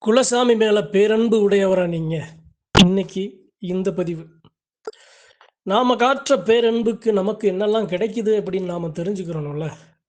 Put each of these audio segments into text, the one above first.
குலசாமி மேல பேரன்பு உடையவரா நீங்க? இன்னைக்கு இந்த பதிவு. நாம காட்டுற பேரன்புக்கு நமக்கு என்னெல்லாம் கிடைக்குது அப்படின்னு நாம தெரிஞ்சுக்கிறணும்ல.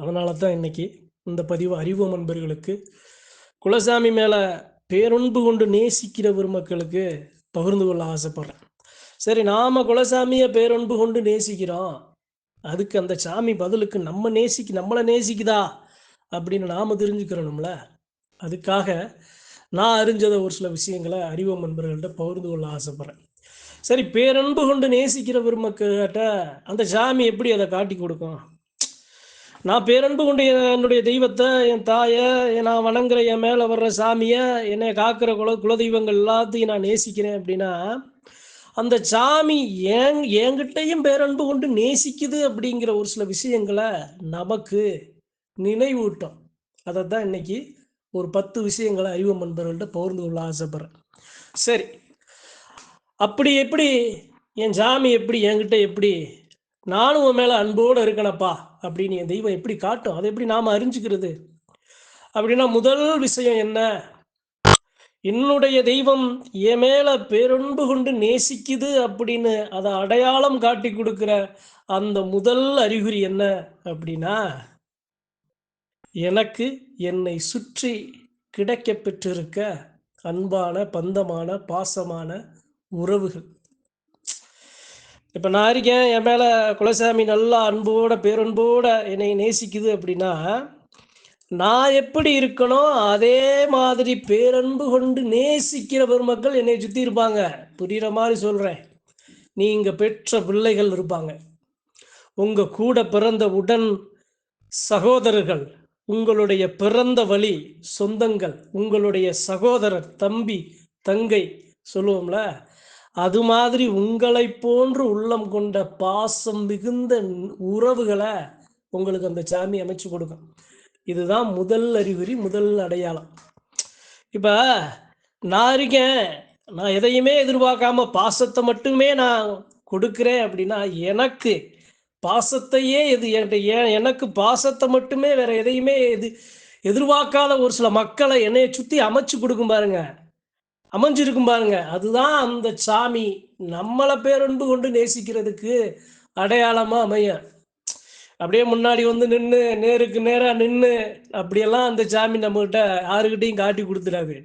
அதனால தான் இன்னைக்கு இந்த பதிவு அறிவோம் அன்பர்களுக்கு, குலசாமி மேல பேரன்பு கொண்டு நேசிக்கிற பெருமக்களுக்கு பகிர்ந்து கொள்ள ஆசைப்படுறேன். சரி, நாம குலசாமிய பேரன்பு கொண்டு நேசிக்கிறோம். அதுக்கு அந்த சாமி பதிலுக்கு நம்மள நேசிக்குதா அப்படின்னு நாம தெரிஞ்சுக்கிறணும்ல. அதுக்காக நான் அறிஞ்சத ஒரு சில விஷயங்கள அறிவோம் நண்பர்கள்ட்ட பகிர்ந்து கொள்ள ஆசைப்படுறேன். சரி, பேரன்பு கொண்டு நேசிக்கிற பெருமக்கிட்ட அந்த சாமி எப்படி அதை காட்டி கொடுக்கும்? நான் பேரன்பு கொண்டு என்னுடைய தெய்வத்தை, என் தாயை, நான் வணங்குற என் மேலே வர்ற சாமியை, என்னை காக்கிற குலதெய்வங்கள் எல்லாத்தையும் நான் நேசிக்கிறேன் அப்படின்னா, அந்த சாமி என்கிட்டையும் பேரன்பு கொண்டு நேசிக்குது அப்படிங்கிற ஒரு சில விஷயங்களை நமக்கு நினைவூட்டும். அதை தான் இன்னைக்கு ஒரு 10 விஷயங்களை அறிவோம் நண்பர்கள்ட்ட பகிர்ந்து கொள்ள ஆசைப்படுறேன். சரி, அப்படி எப்படி என் சாமி எப்படி என்கிட்ட எப்படி நானும் உன் மேலே அன்போடு இருக்கணப்பா அப்படின்னு என் தெய்வம் எப்படி காட்டும்? அதை எப்படி நாம் அறிஞ்சுக்கிறது அப்படின்னா, முதல் விஷயம் என்ன? என்னுடைய தெய்வம் என் மேலே பேரன்பு கொண்டு நேசிக்குது அப்படின்னு அதை அடையாளம் காட்டி கொடுக்குற அந்த முதல் அறிகுறி என்ன அப்படின்னா, எனக்கு என்னை சுற்றி கிடைக்க பெற்றிருக்க அன்பான, பந்தமான, பாசமான உறவுகள். இப்போ நான் இருக்கேன், என் மேலே குலசாமி நல்லா அன்போட பேரன்போட என்னை நேசிக்குது அப்படின்னா, நான் எப்படி இருக்கணும் அதே மாதிரி பேரன்பு கொண்டு நேசிக்கிற பெருமக்கள் என்னை சுற்றி இருப்பாங்க. புரிகிற மாதிரி சொல்கிறேன். நீங்கள் பெற்ற பிள்ளைகள் இருப்பாங்க, உங்கள் கூட பிறந்த உடன் சகோதரர்கள், உங்களுடைய பிறந்த வழி சொந்தங்கள், உங்களுடைய சகோதரர், தம்பி, தங்கை சொல்லுவோம்ல, அது மாதிரி உங்களை போன்று உள்ளம் கொண்ட பாசம் மிகுந்த உறவுகளை உங்களுக்கு அந்த சாமி அமைச்சு கொடுக்கும். இதுதான் முதல் அறிகுறி, முதல் அடையாளம். இப்போ நான் இருக்கேன், நான் எதையுமே எதிர்பார்க்காம பாசத்தை மட்டுமே நான் கொடுக்குறேன் அப்படின்னா, எனக்கு பாசத்தையே எனக்கு பாசத்தை மட்டுமே வேற எதையுமே எதிர்பார்க்காத ஒரு சில மக்களை என்னைய சுற்றி அமைச்சு கொடுக்கும் பாருங்க, அமைஞ்சிருக்கும் பாருங்க, அதுதான் அந்த சாமி நம்மளை பேரன்பு கொண்டு நேசிக்கிறதுக்கு அடையாளமாக அமையும். அப்படியே முன்னாடி வந்து நின்று நேருக்கு நேராக நின்று அப்படியெல்லாம் அந்த சாமி நம்மகிட்ட யாருக்கிட்டையும் காட்டி கொடுத்துடாது.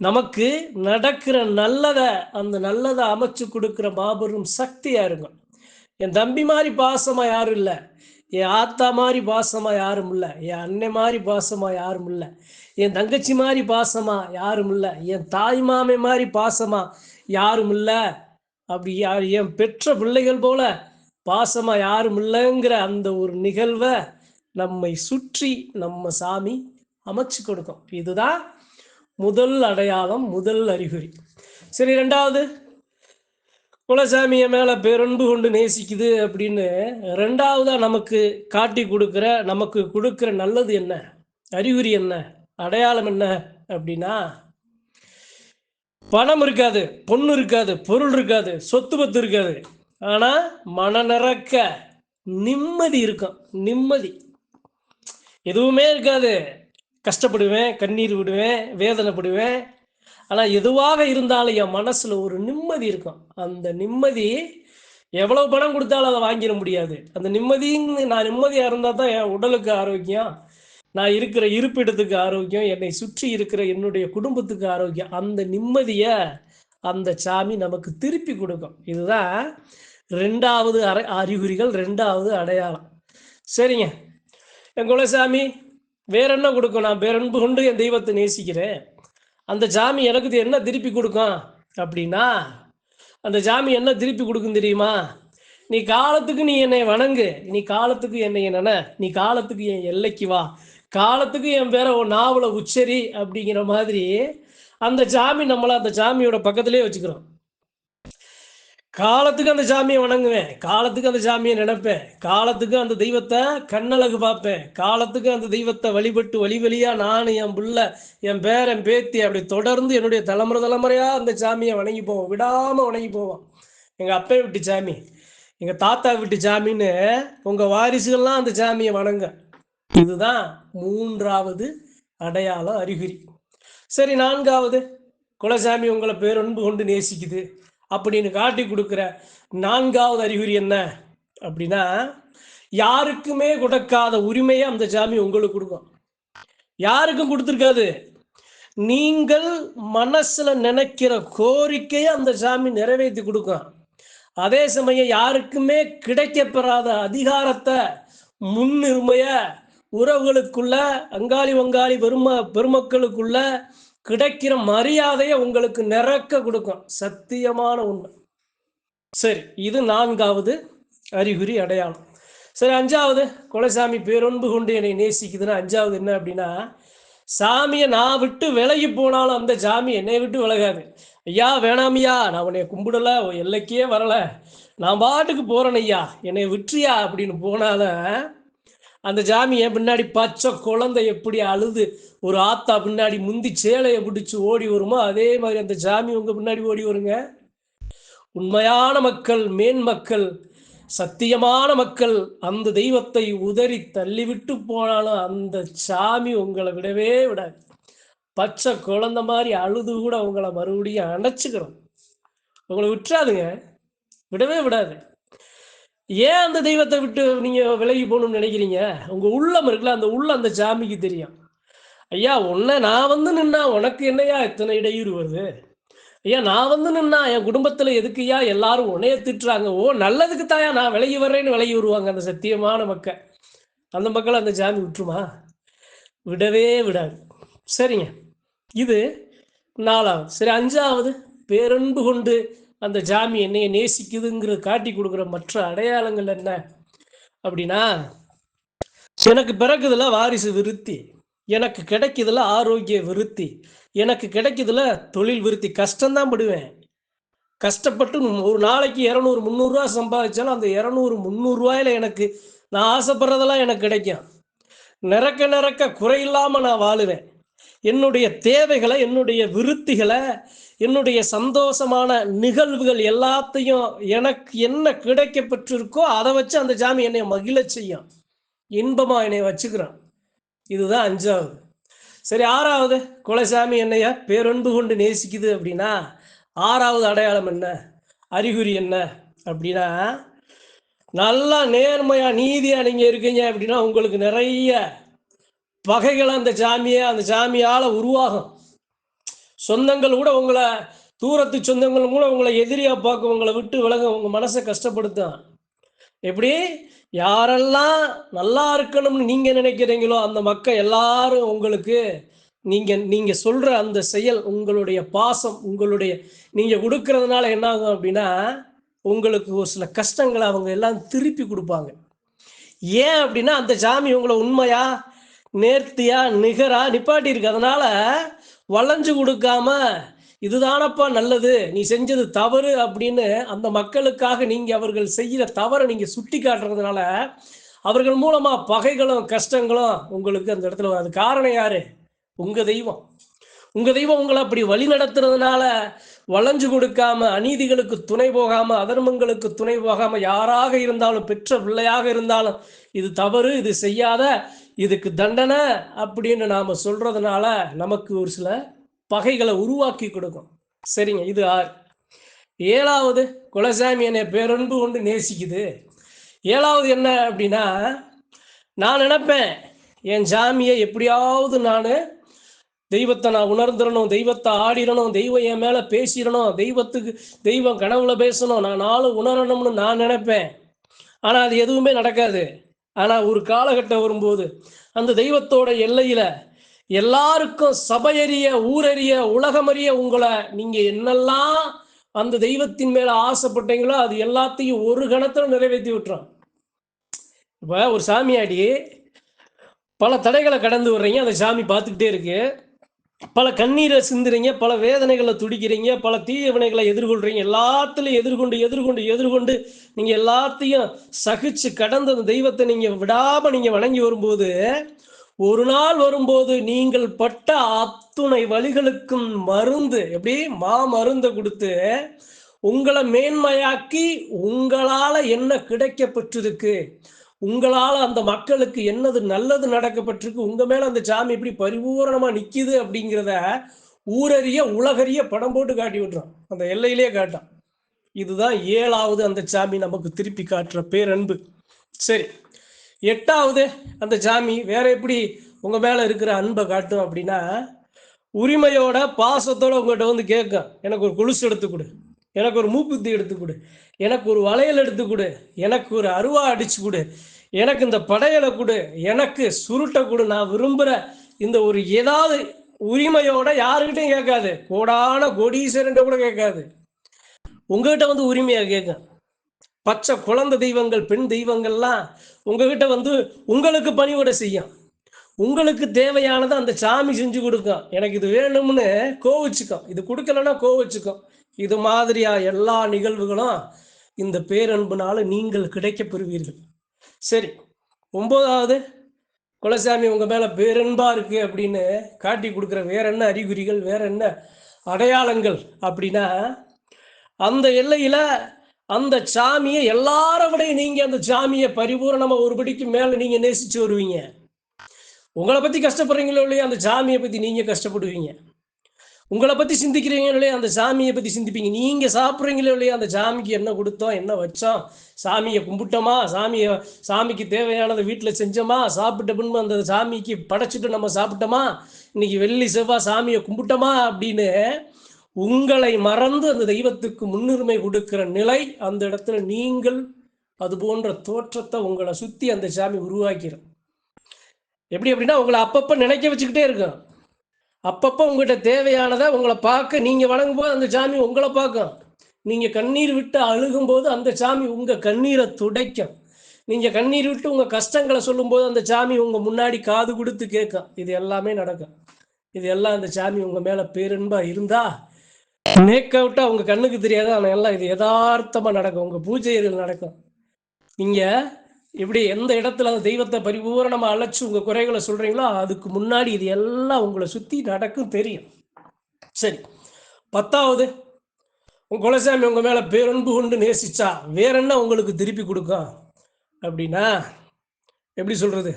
நமக்கு நடக்கிற நல்லதை, அந்த நல்லதை அமைச்சு கொடுக்குற மாபெரும் சக்தியாக இருக்கும். என் தம்பி மாதிரி பாசமாக யாரும் இல்லை, என் ஆத்தா மாதிரி பாசமாக யாரும் இல்லை, என் அன்னை மாதிரி பாசமாக யாரும் இல்லை, என் தங்கச்சி மாதிரி பாசமாக யாரும் இல்லை, என் தாய் மாமை மாதிரி பாசமாக யாரும் இல்லை, அப்படி என் பெற்ற பிள்ளைகள் போல பாசமாக யாரும் இல்லைங்கிற அந்த ஒரு நிகழ்வை நம்மை சுற்றி நம்ம சாமி அமைச்சு கொடுக்கும். இதுதான் முதல் அடையாளம், முதல் அறிகுறி. சரி, ரெண்டாவது, குலசாமியை மேலே பேரன்பு கொண்டு நேசிக்குது அப்படின்னு ரெண்டாவதாக நமக்கு காட்டி கொடுக்குற, நமக்கு கொடுக்குற நல்லது என்ன, அறிகுறி என்ன, அடையாளம் என்ன அப்படின்னா, பணம் இருக்காது, பொண்ணு இருக்காது, பொருள் இருக்காது, சொத்து பத்து இருக்காது, ஆனால் மன நிறக்க நிம்மதி இருக்கும். நிம்மதி எதுவுமே இருக்காது, கஷ்டப்படுவேன், கண்ணீர் விடுவேன், வேதனைப்படுவேன், ஆனால் எதுவாக இருந்தாலும் என் மனசில் ஒரு நிம்மதி இருக்கும். அந்த நிம்மதி எவ்வளவு பணம் கொடுத்தாலும் அதை வாங்கிட முடியாது. அந்த நிம்மதின்னு, நான் நிம்மதியாக இருந்தால் தான் என் உடலுக்கு ஆரோக்கியம், நான் இருக்கிற இருப்பிடத்துக்கு ஆரோக்கியம், என்னை சுற்றி இருக்கிற என்னுடைய குடும்பத்துக்கு ஆரோக்கியம். அந்த நிம்மதியை அந்த சாமி நமக்கு திருப்பி கொடுக்கும். இதுதான் ரெண்டாவது அறிகுறிகள், ரெண்டாவது அடையாளம். சரிங்க, என் குலசாமி வேற என்ன கொடுக்கும்? நான் பேரன்பு கொண்டு என் தெய்வத்தை நேசிக்கிறேன், அந்த சாமி எனக்கு என்ன திருப்பி கொடுக்கும் அப்படின்னா, அந்த சாமி என்ன திருப்பி கொடுக்கும் தெரியுமா? நீ காலத்துக்கு நீ என்னை வணங்கு, நீ காலத்துக்கு என்னை நினை, நீ காலத்துக்கு என் எல்லைக்கு வா, காலத்துக்கு என் பேரை நாவல உச்சரி அப்படிங்கிற மாதிரி அந்த சாமி நம்மளை அந்த சாமியோட பக்கத்திலே வச்சுக்கிறோம். காலத்துக்கு அந்த சாமியை வணங்குவேன், காலத்துக்கு அந்த சாமியை நினைப்பேன், காலத்துக்கு அந்த தெய்வத்தை கண்ணழகு பார்ப்பேன், காலத்துக்கு அந்த தெய்வத்தை வழிபட்டு வழி வழியா நான், என் பிள்ளை, என் பேரன், பேத்தி, அப்படி தொடர்ந்து என்னுடைய தலைமுறையா அந்த சாமியை வணங்கி போவோம், விடாம வணங்கி போவோம். எங்க அப்பா வீட்டு சாமி, எங்க தாத்தா வீட்டு சாமின்னு உங்க வாரிசுகள்லாம் அந்த சாமியை வணங்க. இதுதான் மூன்றாவது அடையாளம், அறிகுறி. சரி, நான்காவது, குலசாமி உங்களை பேரன்பு கொண்டு நேசிக்குது அப்படின்னு காட்டி கொடுக்குற நான்காவது அறிகுறி என்ன அப்படின்னா, யாருக்குமே கொடுக்காத உரிமையை அந்த சாமி உங்களுக்கு கொடுக்கும். யாருக்கும் கொடுத்துருக்காது. நீங்கள் மனசுல நினைக்கிற கோரிக்கையை அந்த சாமி நிறைவேற்றி கொடுக்கும். அதே சமயம் யாருக்குமே கிடைக்கப்பெறாத அதிகாரத்தை, முன்னுரிமைய, உறவுகளுக்குள்ள, அங்காளி வங்காளி பெருமக்களுக்குள்ள கிடைக்கிற மரியாதையை உங்களுக்கு நிறக்க கொடுக்கும். சத்தியமான உண்மை. சரி, இது நான்காவது அறிகுறி, அடையாளம். சரி, அஞ்சாவது, குலசாமி பேரன்பு கொண்டு என்னை நேசிக்குதுன்னா அஞ்சாவது என்ன அப்படின்னா, சாமியை நான் விட்டு விலகி போனாலும் அந்த சாமி என்னை விட்டு விலகாது. ஐயா வேணாமியா, நான் உன்னை கும்பிடல, எல்லைக்கே வரல, நான் பாட்டுக்கு போறேன் ஐயா, என்னை விட்டுறியா அப்படின்னு போனால அந்த சாமி என் பின்னாடி பச்சை குழந்தை எப்படி அழுது ஒரு ஆத்தா பின்னாடி முந்தி சேலையை பிடிச்சி ஓடி வருமோ அதே மாதிரி அந்த சாமி உங்க பின்னாடி ஓடி வருங்க. உண்மையான மக்கள், மேன் மக்கள், சத்தியமான மக்கள் அந்த தெய்வத்தை உதறி தள்ளிவிட்டு போனாலும் அந்த சாமி உங்களை விடவே விடாது. பச்சை குழந்தை மாதிரி அழுது கூட உங்களை மறுபடியும் அணைச்சிக்கிறோம். உங்களை விட்டுறாதுங்க, விடவே விடாது. ஏன் அந்த தெய்வத்தை விட்டு நீங்க விலகி போகணும்னு நினைக்கிறீங்க? உங்க உள்ளம் இருக்குல்ல, அந்த உள்ள அந்த சாமிக்கு தெரியும். ஐயா உன்னை நான் வந்து நின்னா உனக்கு என்னையா இத்தனை இடையூறு வருது? ஐயா நான் வந்து நின்னா என் குடும்பத்துல எதுக்குயா எல்லாரும் உன்னைய திட்டுறாங்க? ஓ நல்லதுக்கு தாயா நான் விலகி வர்றேன்னு விலகி வருவாங்க அந்த சத்தியமான மக்கள். அந்த மக்கள் அந்த சாமி விட்டுருமா? விடவே விடாது. சரிங்க, இது நாலாவது. சரி, அஞ்சாவது, பேரன்பு கொண்டு அந்த சாமி என்னைய நேசிக்குதுங்கிறது காட்டி கொடுக்குற மற்ற அடையாளங்கள் என்ன அப்படின்னா, எனக்கு பிறகுதுல வாரிசு விருத்தி, எனக்கு கிடைக்குதுல ஆரோக்கிய விருத்தி, எனக்கு கிடைக்குதுல தொழில் விருத்தி. கஷ்டம்தான் படுவேன், கஷ்டப்பட்டு ஒரு நாளைக்கு 200-300 ரூபா சம்பாதிச்சாலும் அந்த 200-300 ரூபாயில எனக்கு நான் ஆசைப்படுறதெல்லாம் எனக்கு கிடைக்கும். நிறக்க நிறக்க குறையில்லாம நான் வாழுவேன். என்னுடைய தேவைகளை, என்னுடைய விருத்திகளை, என்னுடைய சந்தோஷமான நிகழ்வுகள் எல்லாத்தையும் எனக்கு என்ன கிடைக்க பெற்றிருக்கோ அதை வச்சு அந்த சாமி என்னை மகிழ செய்யும், இன்பமா என்னை வச்சுக்கிறான். இதுதான் அஞ்சாவது. சரி, ஆறாவது, குலசாமி என்னைய பேரன்பு கொண்டு நேசிக்குது அப்படின்னா ஆறாவது அடையாளம் என்ன, அறிகுறி என்ன அப்படின்னா, நல்லா நேர்மையா நீதியா நீங்க இருக்கீங்க அப்படின்னா உங்களுக்கு நிறைய பகைகள் அந்த சாமியால உருவாகும். சொந்தங்கள் கூட உங்களை, தூரத்து சொந்தங்கள் கூட உங்களை எதிரியா பார்க்க, உங்களை விட்டு விலக, உங்க மனசை கஷ்டப்படுத்தும். எப்படி யாரெல்லாம் நல்லா இருக்கணும்னு நீங்க நினைக்கிறீங்களோ அந்த மக்கள் எல்லாரும் உங்களுக்கு நீங்க சொல்ற அந்த செயல், உங்களுடைய பாசம், உங்களுடைய நீங்க கொடுக்கறதுனால என்ன ஆகும் அப்படின்னா, உங்களுக்கு ஒரு சில கஷ்டங்களை அவங்க எல்லாம் திருப்பி கொடுப்பாங்க. ஏன் அப்படின்னா அந்த சாமி உங்களை உண்மையா, நேர்த்தியா, நிகரா நிப்பாட்டி இருக்கு. அதனால வளைஞ்சு கொடுக்காம, இதுதானப்பா நல்லது, நீ செஞ்சது தவறு அப்படின்னு அந்த மக்களுக்காக நீங்க அவர்கள் செய்கிற தவறை நீங்க சுட்டி காட்டுறதுனால அவர்கள் மூலமா பகைகளும் கஷ்டங்களும் உங்களுக்கு அந்த இடத்துல வராது. காரணம் யாரு? உங்க தெய்வம். உங்க தெய்வம் உங்களை அப்படி வழி நடத்துறதுனால வளைஞ்சு கொடுக்காம, அநீதிகளுக்கு துணை போகாம, அதர்மங்களுக்கு துணை போகாம, யாராக இருந்தாலும், பெற்ற பிள்ளையாக இருந்தாலும் இது தவறு, இது செய்யாத, இதுக்கு தண்டனை அப்படின்னு நாம சொல்றதுனால நமக்கு ஒரு சில பகைகளை உருவாக்கி கொடுக்கும். சரிங்க, இது 6. ஏழாவது, குலசாமி என்னை பேரன்பு கொண்டு நேசிக்குது. ஏழாவது என்ன அப்படின்னா, நான் நினைப்பேன் என் சாமியை எப்படியாவது நான் தெய்வத்தை நான் உணர்ந்துடணும், தெய்வத்தை ஆடிடணும், தெய்வம் என் மேலே பேசிடணும், தெய்வம் கனவுல பேசணும், நான் நாளும் உணரணும்னு நான் நினைப்பேன். ஆனால் அது எதுவுமே நடக்காது. ஆனால் ஒரு காலகட்டம் வரும்போது அந்த தெய்வத்தோட எல்லையில் எல்லாருக்கும் சபையறிய, ஊரறிய, உலகமறிய உங்களை நீங்கள் என்னெல்லாம் அந்த தெய்வத்தின் மேலே ஆசைப்பட்டீங்களோ அது எல்லாத்தையும் ஒரு கணத்தில் நிறைவேற்றி விட்டுறோம். இப்போ ஒரு சாமியாடி பல தடைகளை கடந்து வர்றீங்க, அந்த சாமி பார்த்துக்கிட்டே இருக்கு. பல கண்ணீரை சிந்துறீங்க, பல வேதனைகளை துடிக்கிறீங்க, பல தீய வினைகளை எதிர்கொள்றீங்க. எல்லாத்துலையும் எதிர்கொண்டு நீங்கள் எல்லாத்தையும் சகிச்சு கடந்த அந்த தெய்வத்தை நீங்கள் விடாமல் நீங்கள் வணங்கி வரும்போது, ஒரு நாள் வரும்போது நீங்கள் பட்ட அத்துணை வழிகளுக்கும் மருந்து, எப்படி மருந்தை கொடுத்து உங்களை மேன்மையாக்கி, உங்களால் என்ன கிடைக்கப்பட்டிருக்கு, உங்களால் அந்த மக்களுக்கு என்னது நல்லது நடக்கப்பட்டிருக்கு, உங்க மேல அந்த சாமி எப்படி பரிபூரணமா நிக்குது அப்படிங்கிறத ஊரறிய உலகறிய படம் போட்டு காட்டி விட்டுரும். அந்த எல்லையிலே காட்டும். இதுதான் 7வது அந்த சாமி நமக்கு திருப்பி காட்டுற பேரன்பு. சரி, 8வது அந்த சாமி வேற எப்படி உங்க மேல இருக்கிற அன்பை காட்டும் அப்படின்னா, உரிமையோட பாசத்தோட உங்கள்கிட்ட வந்து கேட்கும், எனக்கு ஒரு கொலுசு எடுத்து கொடு, எனக்கு ஒரு மூக்குத்தி எடுத்து கொடு, எனக்கு ஒரு வளையல் எடுத்து கொடு, எனக்கு ஒரு அருவா அடிச்சு கொடு, எனக்கு இந்த படையலை கொடு, எனக்கு சுருட்டை கொடு, நான் விரும்புகிற இந்த ஒரு ஏதாவது உரிமையோட யாருக்கிட்டையும் கேட்காது. கோடான கோடீஸ்வரன் கூட கேட்காது. உங்ககிட்ட வந்து உரிமையா கேட்கும். பச்சை குழந்தை தெய்வங்கள், பெண் தெய்வங்கள்லாம் உங்ககிட்ட வந்து உங்களுக்கு பணிவிட செய்யும். உங்களுக்கு தேவையானதை அந்த சாமி செஞ்சு கொடுக்கும். எனக்கு இது வேணும்னு கோவிச்சுக்கும், இது கொடுக்கலன்னா கோவிச்சுக்கும். இது மாதிரியா எல்லா நிகழ்வுகளும் இந்த பேரன்புனால நீங்கள் கிடைக்க பெறுவீர்கள். சரி, 9வது குலசாமி உங்க மேல பேரன்பா இருக்கு அப்படின்னு காட்டி கொடுக்குற வேற என்ன அறிகுறிகள், வேற என்ன அடையாளங்கள் அப்படின்னா, அந்த எல்லையில அந்த சாமியை எல்லார விடையும் நீங்க அந்த சாமியை பரிபூரணமா ஒருபடிக்கு மேல நீங்க நேசிச்சு வருவீங்க. உங்களை பத்தி கஷ்டப்படுறீங்களோ இல்லையா, அந்த சாமியை பத்தி நீங்க கஷ்டப்படுவீங்க. உங்களை பத்தி சிந்திக்கிறீங்களோ இல்லையா, அந்த சாமியை பத்தி சிந்திப்பீங்க. நீங்க சாப்பிட்றீங்களோ இல்லையா, அந்த சாமிக்கு என்ன கொடுத்தோம், என்ன வச்சோம், சாமியை கும்பிட்டோமா, சாமிக்கு தேவையானதை வீட்டில் செஞ்சோமா, சாப்பிட்ட பின்பு அந்த சாமிக்கு படைச்சிட்டு நம்ம சாப்பிட்டோமா, இன்னைக்கு வெள்ளி செவ்வாய் சாமியை கும்பிட்டோமா அப்படின்னு உங்களை மறந்து அந்த தெய்வத்துக்கு முன்னுரிமை கொடுக்கிற நிலை அந்த இடத்துல நீங்கள் அது போன்ற தோற்றத்தை உங்களை சுத்தி அந்த சாமி உருவாக்கிறோம். எப்படி அப்படின்னா, உங்களை அப்பப்போ நினைக்க வச்சுக்கிட்டே இருக்கும். அப்பப்போ உங்கள்கிட்ட தேவையானதை உங்களை பார்க்க நீங்கள் வணங்கும் போது அந்த சாமி உங்களை பார்க்கும். நீங்கள் கண்ணீர் விட்டு அழுகும்போது அந்த சாமி உங்கள் கண்ணீரை துடைக்கும். நீங்கள் கண்ணீர் விட்டு உங்கள் கஷ்டங்களை சொல்லும்போது அந்த சாமி உங்கள் முன்னாடி காது கொடுத்து கேட்கும். இது எல்லாமே நடக்கும். இது எல்லாம் அந்த சாமி உங்கள் மேலே பேரன்பாக இருந்தால் மேக் அவுட்டாக உங்கள் கண்ணுக்கு தெரியாது, ஆனால் எல்லாம் இது யதார்த்தமாக நடக்கும். உங்கள் பூஜைகள் நடக்கும். நீங்கள் இப்படி எந்த இடத்துல அந்த தெய்வத்தை பரிபூரணமாக அழைச்சி உங்கள் குறைகளை சொல்கிறீங்களோ அதுக்கு முன்னாடி இது எல்லாம் உங்களை சுற்றி நடக்கும், தெரியும். சரி, 10வது உங்கள் குலசாமி உங்கள் மேலே பேரன்பு கொண்டு நேசிச்சா வேற என்ன உங்களுக்கு திருப்பி கொடுக்கும் அப்படின்னா, எப்படி சொல்கிறது,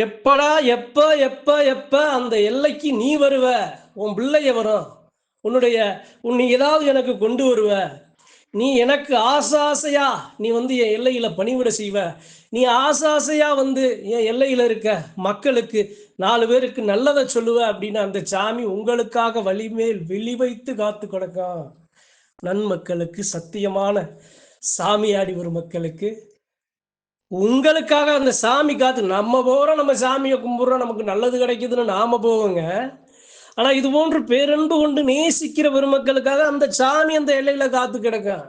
எப்படா எப்போ எப்போ எப்போ அந்த எல்லைக்கு நீ வருவ, உன் பிள்ளைய வரும், உன்னை ஏதாவது எனக்கு கொண்டு வருவ, நீ எனக்கு ஆசையா நீ வந்து என் எல்லையில பணிவிட செய்வ, நீ ஆசையா வந்து என் எல்லையில இருக்க மக்களுக்கு 4 பேருக்கு நல்லதை சொல்லுவ அப்படின்னு அந்த சாமி உங்களுக்காக வழிமேல் வெளி வைத்து காத்து கிடக்கும். நன்மக்களுக்கு, சத்தியமான சாமியாடி ஒரு மக்களுக்கு உங்களுக்காக அந்த சாமி காத்து, நம்ம போறோம், நம்ம சாமியை கும்பிடுறோம், நமக்கு நல்லது கிடைக்குதுன்னு நாம போவோங்க. ஆனா இது போன்று பேரன்பு கொண்டு நேசிக்கிற பெருமக்களுக்காக அந்த சாமி அந்த எல்லையில காத்து கிடக்கும்.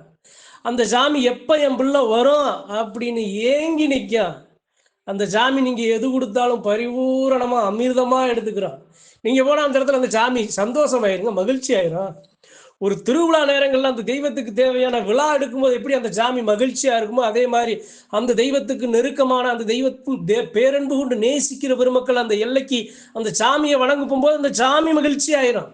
அந்த சாமி எப்ப என் பிள்ளை வரும் அப்படின்னு ஏங்கி நிற்கும். அந்த சாமி நீங்க எது கொடுத்தாலும் பரிபூரணமா அமிர்தமா எடுத்துக்கிறோம். நீங்க போனா அந்த இடத்துல அந்த சாமி சந்தோஷமாயிருங்க, மகிழ்ச்சி ஆயிரும். ஒரு திருவிழா நேரங்கள்ல அந்த தெய்வத்துக்கு தேவையான விழா எடுக்கும்போது எப்படி அந்த சாமி மகிழ்ச்சியா இருக்குமோ அதே மாதிரி அந்த தெய்வத்துக்கு நெருக்கமான அந்த தெய்வத்தின் பேரன்பு கொண்டு நேசிக்கிற பெருமக்கள் அந்த எல்லைக்கு அந்த சாமியை வணங்கும் போகும்போது அந்த சாமி மகிழ்ச்சி ஆயிரும்.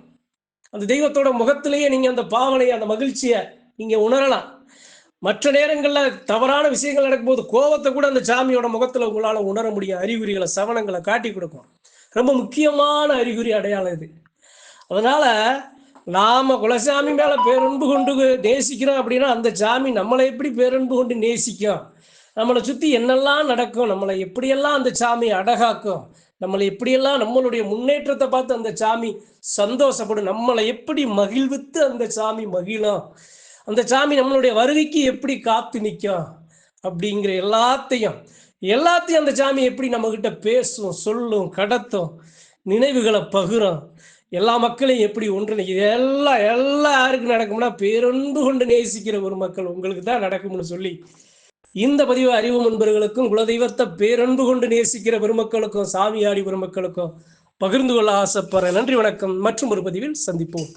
அந்த தெய்வத்தோட முகத்திலேயே நீங்க அந்த பாவனையை, அந்த மகிழ்ச்சியை நீங்க உணரலாம். மற்ற நேரங்களில் தவறான விஷயங்கள் நடக்கும்போது கோபத்தை கூட அந்த சாமியோட முகத்துல உங்களால உணர முடியும். அறிகுறிகளை, சவனங்களை காட்டி கொடுக்கும். ரொம்ப முக்கியமான அறிகுறி, அடையாளம் இது. அதனால நாம குலசாமி மேல பேரன்பு கொண்டு நேசிக்கிறோம் அப்படின்னா அந்த சாமி நம்மளை எப்படி பேரன்பு கொண்டு நேசிக்கும், நம்மளை சுத்தி என்னெல்லாம் நடக்கும், நம்மளை எப்படியெல்லாம் அந்த சாமி அடகாக்கும், நம்மளை எப்படியெல்லாம் நம்மளுடைய முன்னேற்றத்தை பார்த்து அந்த சாமி சந்தோஷப்படும், நம்மளை எப்படி மகிழ்வித்து அந்த சாமி மகிழும், அந்த சாமி நம்மளுடைய வருகைக்கு எப்படி காத்து நிற்கும் அப்படிங்கிற எல்லாத்தையும் அந்த சாமி எப்படி நம்மகிட்ட பேசும், சொல்லும், கடத்தும், நினைவுகளை பகிரும், எல்லா மக்களையும் எப்படி ஒன்றிணைக்குது, எல்லாம் யாருக்கு நடக்கும்னா பேரன்பு கொண்டு நேசிக்கிற ஒரு மக்கள் உங்களுக்கு தான் நடக்கும்னு சொல்லி இந்த பதிவு அறிவு நண்பர்களுக்கும் குலதெய்வத்தை பேரன்பு கொண்டு நேசிக்கிற பெருமக்களுக்கும் சாமியாடி பெருமக்களுக்கும் பகிர்ந்து கொள்ள ஆசைப்படுறேன். நன்றி, வணக்கம். மற்றும் ஒரு பதிவில் சந்திப்போம்.